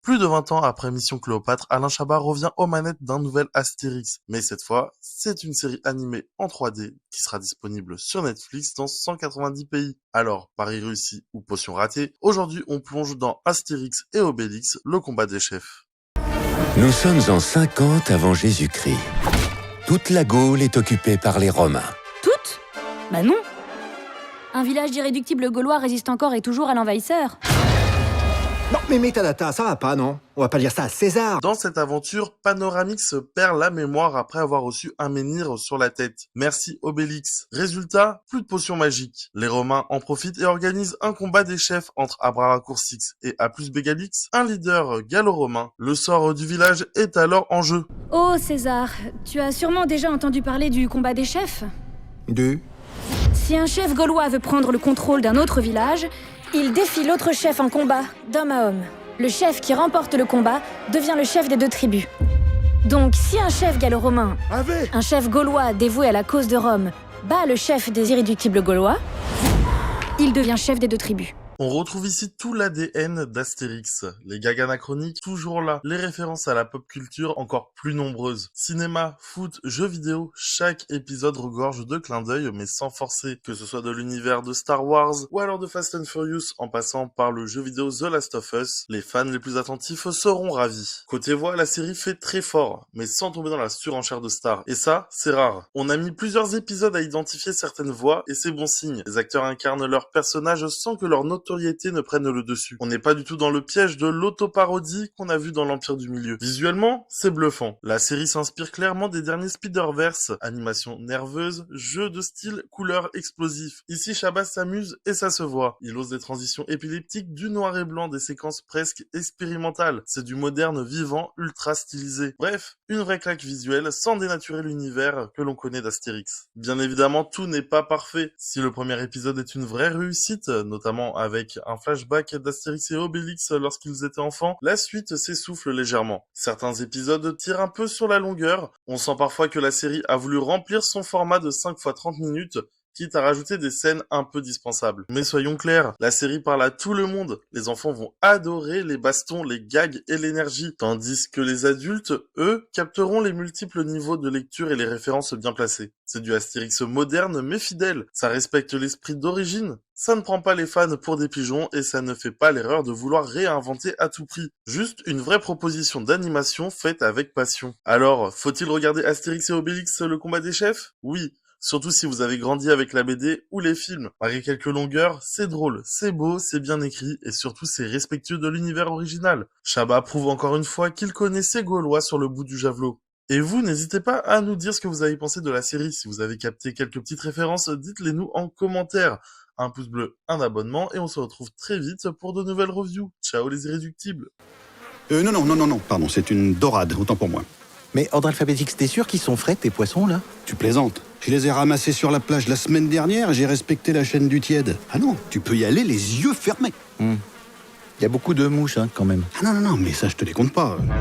Plus de 20 ans après Mission Cléopâtre, Alain Chabat revient aux manettes d'un nouvel Astérix. Mais cette fois, c'est une série animée en 3D qui sera disponible sur Netflix dans 190 pays. Alors, pari réussi ou potion ratée, aujourd'hui on plonge dans Astérix et Obélix, le combat des chefs. Nous sommes en 50 avant Jésus-Christ. Toute la Gaule est occupée par les Romains. Toutes ? Bah non. Un village d'irréductibles gaulois résiste encore et toujours à l'envahisseur. Non, mais Metadata, ça va pas, non? On va pas dire ça à César. Dans cette aventure, Panoramix perd la mémoire après avoir reçu un menhir sur la tête. Merci Obélix. Résultat, plus de potions magiques. Les Romains en profitent et organisent un combat des chefs entre Abracoursix et A plus Bégalix, un leader gallo-romain. Le sort du village est alors en jeu. Oh César, tu as sûrement déjà entendu parler du combat des chefs ? Si un chef gaulois veut prendre le contrôle d'un autre village, il défie l'autre chef en combat, d'homme à homme. Le chef qui remporte le combat devient le chef des deux tribus. Donc si un chef gallo-romain, un chef gaulois dévoué à la cause de Rome, bat le chef des irréductibles gaulois, il devient chef des deux tribus. On retrouve ici tout l'ADN d'Astérix. Les gags anachroniques, toujours là. Les références à la pop culture, encore plus nombreuses. Cinéma, foot, jeux vidéo, chaque épisode regorge de clins d'œil, mais sans forcer. Que ce soit de l'univers de Star Wars, ou alors de Fast and Furious, en passant par le jeu vidéo The Last of Us, les fans les plus attentifs seront ravis. Côté voix, la série fait très fort, mais sans tomber dans la surenchère de stars. Et ça, c'est rare. On a mis plusieurs épisodes à identifier certaines voix, et c'est bon signe. Les acteurs incarnent leurs personnages sans que leur notoriété ne prenne le dessus. On n'est pas du tout dans le piège de l'autoparodie qu'on a vu dans l'Empire du Milieu. Visuellement, c'est bluffant. La série s'inspire clairement des derniers Spider-Verse, animation nerveuse, jeu de style, couleurs explosifs. Ici, Chabat s'amuse et ça se voit. Il ose des transitions épileptiques, du noir et blanc, des séquences presque expérimentales. C'est du moderne vivant, ultra stylisé. Bref, une vraie claque visuelle sans dénaturer l'univers que l'on connaît d'Astérix. Bien évidemment, tout n'est pas parfait. Si le premier épisode est une vraie réussite, notamment avec un flashback d'Astérix et Obélix lorsqu'ils étaient enfants, la suite s'essouffle légèrement. Certains épisodes tirent un peu sur la longueur, on sent parfois que la série a voulu remplir son format de 5 x 30 minutes, quitte à rajouter des scènes un peu dispensables. Mais soyons clairs, la série parle à tout le monde. Les enfants vont adorer les bastons, les gags et l'énergie, tandis que les adultes, eux, capteront les multiples niveaux de lecture et les références bien placées. C'est du Astérix moderne mais fidèle. Ça respecte l'esprit d'origine. Ça ne prend pas les fans pour des pigeons et ça ne fait pas l'erreur de vouloir réinventer à tout prix. Juste une vraie proposition d'animation faite avec passion. Alors, faut-il regarder Astérix et Obélix, le combat des chefs ? Oui. Surtout si vous avez grandi avec la BD ou les films. Malgré quelques longueurs, c'est drôle, c'est beau, c'est bien écrit et surtout c'est respectueux de l'univers original. Chabat prouve encore une fois qu'il connaît ses Gaulois sur le bout du javelot. Et vous, n'hésitez pas à nous dire ce que vous avez pensé de la série. Si vous avez capté quelques petites références, dites-les nous en commentaire. Un pouce bleu, un abonnement et on se retrouve très vite pour de nouvelles reviews. Ciao les irréductibles. Non, pardon, c'est une dorade, autant pour moi. Mais ordre alphabétique, t'es sûr qu'ils sont frais, tes poissons, là ? Tu plaisantes. Je les ai ramassés sur la plage la semaine dernière et j'ai respecté la chaîne du tiède. Ah non, tu peux y aller les yeux fermés. Il y a beaucoup de mouches, hein, quand même. Ah non, mais ça je te les compte pas.